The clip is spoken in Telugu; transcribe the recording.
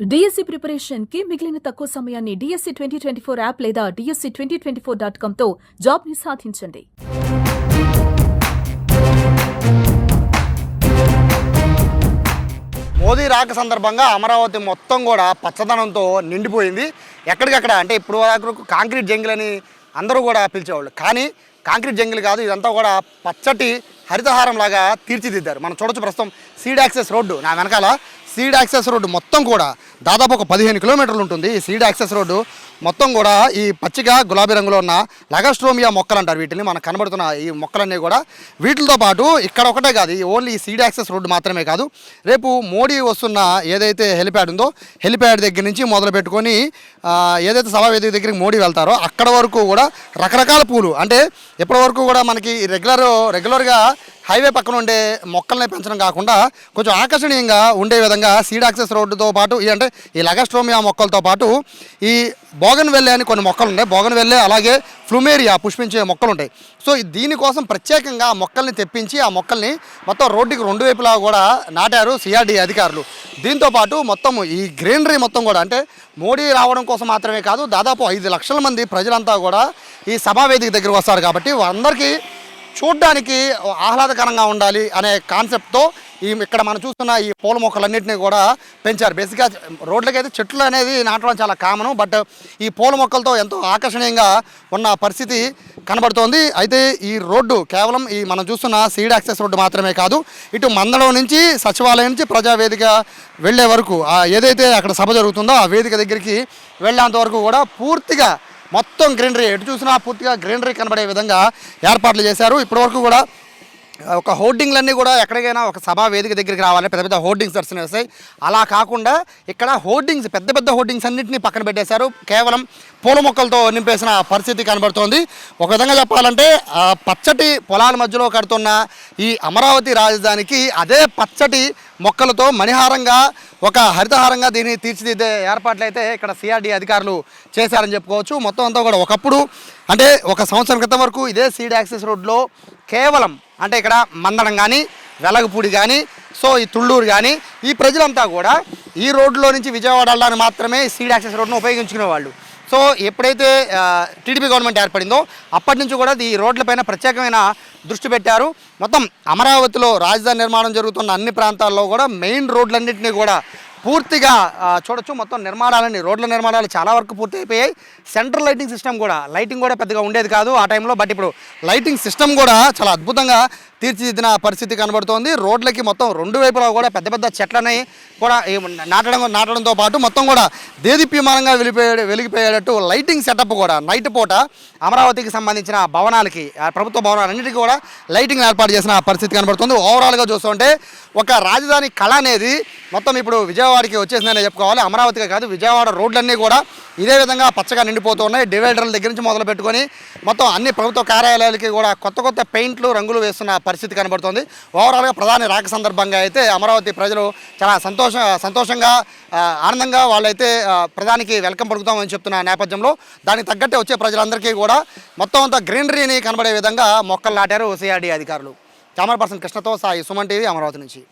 డిఎస్సి ప్రిపరేషన్ కి మిగిలిన తక్కువ సమయాన్ని డిఎస్సి 2024 యాప్ లేదా DSC2024.com తో జాబ్ ని సాధించండి. మోదీ రాక సందర్భంగా అమరావతి మొత్తం కూడా పచ్చదనంతో నిండిపోయింది. ఎక్కడికక్కడ అంటే ఇప్పుడు వరకు కాంక్రీట్ జంగిల్ అని అందరూ కూడా పిలిచేవాళ్ళు, కానీ కాంక్రీట్ జంగిల్ కాదు, ఇదంతా కూడా పచ్చటి హరితహారం లాగా తీర్చిదిద్దారు. మనం చూడొచ్చు ప్రస్తుతం సీడ్ యాక్సెస్ రోడ్డు నా వెనకాల. సీడ్ యాక్సెస్ రోడ్డు మొత్తం కూడా దాదాపు ఒక 15 కిలోమీటర్లు ఉంటుంది. ఈ సీడ్ యాక్సెస్ రోడ్డు మొత్తం కూడా ఈ పచ్చిగా గులాబీ రంగులో ఉన్న లగస్ట్రోమియా మొక్కలు అంటారు వీటిని. మనకు కనబడుతున్న ఈ మొక్కలన్నీ కూడా వీటితో పాటు ఇక్కడ ఒకటే కాదు, ఈ ఓన్లీ ఈ సీడ్ యాక్సెస్ రోడ్డు మాత్రమే కాదు, రేపు మోడీ వస్తున్న ఏదైతే హెలిప్యాడ్ ఉందో హెలిప్యాడ్ దగ్గర నుంచి మొదలు పెట్టుకొని ఏదైతే సభావేదిక దగ్గరికి మోడీ వెళ్తారో అక్కడ వరకు కూడా రకరకాల పూలు, అంటే ఇప్పటి వరకు కూడా మనకి రెగ్యులర్గా హైవే పక్కన ఉండే మొక్కల్ని పెంచడం కాకుండా కొంచెం ఆకర్షణీయంగా ఉండే విధంగా సీడ్ యాక్సెస్ రోడ్డుతో పాటు అంటే ఈ లగస్ట్రోమియా మొక్కలతో పాటు ఈ బోగన్వెల్లే అని కొన్ని మొక్కలు ఉంటాయి. బోగన్వెల్లే అలాగే ఫ్లూమేరియా పుష్పించే మొక్కలు ఉంటాయి. సో దీనికోసం ప్రత్యేకంగా ఆ మొక్కల్ని తెప్పించి ఆ మొక్కల్ని మొత్తం రోడ్డుకి 2 వైపులా కూడా నాటారు CRD అధికారులు. దీంతోపాటు మొత్తం ఈ గ్రీనరీ మొత్తం కూడా అంటే మోడీ రావడం కోసం మాత్రమే కాదు, దాదాపు 5 లక్షల మంది ప్రజలంతా కూడా ఈ సభావేదిక దగ్గరికి వస్తారు కాబట్టి అందరికీ చూడ్డానికి ఆహ్లాదకరంగా ఉండాలి అనే కాన్సెప్ట్తో ఇక్కడ మనం చూస్తున్న ఈ పూల మొక్కలన్నింటినీ కూడా పెంచారు. బేసిక్గా రోడ్లకైతే చెట్లు అనేది నాటడం చాలా కామను, బట్ ఈ పూల మొక్కలతో ఎంతో ఆకర్షణీయంగా ఉన్న పరిస్థితి కనబడుతోంది. అయితే ఈ రోడ్డు కేవలం ఈ మనం చూస్తున్న సీడ్ యాక్సెస్ రోడ్డు మాత్రమే కాదు, ఇటు మందడం నుంచి సచివాలయం నుంచి ప్రజావేదిక వెళ్ళే వరకు ఏదైతే అక్కడ సభ జరుగుతుందో ఆ వేదిక దగ్గరికి వెళ్ళేంత వరకు కూడా పూర్తిగా మొత్తం గ్రీనరీ, ఎటు చూసినా పూర్తిగా గ్రీనరీ కనబడే విధంగా ఏర్పాట్లు చేశారు. ఇప్పటివరకు కూడా ఒక హోర్డింగ్లన్నీ కూడా ఎక్కడికైనా ఒక సభా వేదిక దగ్గరికి రావాలి, పెద్ద పెద్ద హోర్డింగ్స్ దర్శనం వేస్తాయి. అలా కాకుండా ఇక్కడ హోర్డింగ్స్ పెద్ద పెద్ద హోర్డింగ్స్ అన్నింటినీ పక్కన పెట్టేశారు. కేవలం పూల మొక్కలతో నింపేసిన పరిస్థితి కనబడుతోంది. ఒక విధంగా చెప్పాలంటే పచ్చటి పొలాల మధ్యలో కడుతున్న ఈ అమరావతి రాజధానికి అదే పచ్చటి మొక్కలతో మణిహారంగా ఒక హరితహారంగా దీన్ని తీర్చిదిద్దే ఏర్పాట్లు అయితే ఇక్కడ CRD అధికారులు చేశారని చెప్పుకోవచ్చు. మొత్తం అంతా కూడా ఒకప్పుడు అంటే ఒక సంవత్సరం క్రితం వరకు ఇదే సీడ్ యాక్సెస్ రోడ్లో కేవలం అంటే ఇక్కడ మందడం కానీ వెలగపూడి కానీ సో ఈ తుళ్ళూరు కానీ ఈ ప్రజలంతా కూడా ఈ రోడ్లో నుంచి విజయవాడ వెళ్ళడానికి మాత్రమే సీడ్ యాక్సెస్ రోడ్ను ఉపయోగించుకునేవాళ్ళు. సో ఎప్పుడైతే టీడీపీ గవర్నమెంట్ ఏర్పడిందో అప్పటి నుంచి కూడా ఈ రోడ్లపైన ప్రత్యేకమైన దృష్టి పెట్టారు. మొత్తం అమరావతిలో రాజధాని నిర్మాణం జరుగుతున్న అన్ని ప్రాంతాల్లో కూడా మెయిన్ రోడ్లన్నింటినీ కూడా పూర్తిగా చూడొచ్చు. మొత్తం రోడ్ల నిర్మాణాలు చాలా వరకు పూర్తి అయిపోయాయి. సెంట్రల్ లైటింగ్ సిస్టమ్ కూడా లైటింగ్ కూడా పెద్దగా ఉండేది కాదు ఆ టైంలో, బట్ ఇప్పుడు లైటింగ్ సిస్టమ్ కూడా చాలా అద్భుతంగా తీర్చిదిద్దిన పరిస్థితి కనబడుతోంది. రోడ్లకి మొత్తం 2 వైపులా కూడా పెద్ద పెద్ద చెట్లని కూడా నాటడంతో పాటు మొత్తం కూడా దేదీప్యమానంగా వెలిగిపోయేటట్టు లైటింగ్ సెటప్ కూడా నైట్ పూట అమరావతికి సంబంధించిన భవనాలకి ప్రభుత్వ భవనాలన్నిటికీ కూడా లైటింగ్ ఏర్పాటు చేసిన పరిస్థితి కనబడుతుంది. ఓవరాల్గా చూస్తుంటే ఒక రాజధాని కళ అనేది మొత్తం ఇప్పుడు విజయవాడకి వచ్చేసిందనే చెప్పుకోవాలి. అమరావతిగా కాదు, విజయవాడ రోడ్లన్నీ కూడా ఇదే విధంగా పచ్చగా నిండిపోతూ ఉన్నాయి. డివైడర్ల దగ్గర నుంచి మొదలు పెట్టుకొని మొత్తం అన్ని ప్రభుత్వ కార్యాలయాలకి కూడా కొత్త పెయింట్లు రంగులు వేస్తున్న పరిస్థితి కనబడుతుంది. ఓవరాల్గా ప్రధాని రాక సందర్భంగా అయితే అమరావతి ప్రజలు చాలా సంతోషంగా ఆనందంగా వాళ్ళైతే ప్రధానికి వెల్కమ్ పలుకుతామని చెప్తున్న నేపథ్యంలో దానికి తగ్గట్టే వచ్చే ప్రజలందరికీ కూడా మొత్తం అంతా గ్రీనరీని కనబడే విధంగా మొక్కలు నాటారు CRD అధికారులు. కెమెరా పర్సన్ కృష్ణతో సాయి, సుమన్ టీవీ, అమరావతి నుంచి.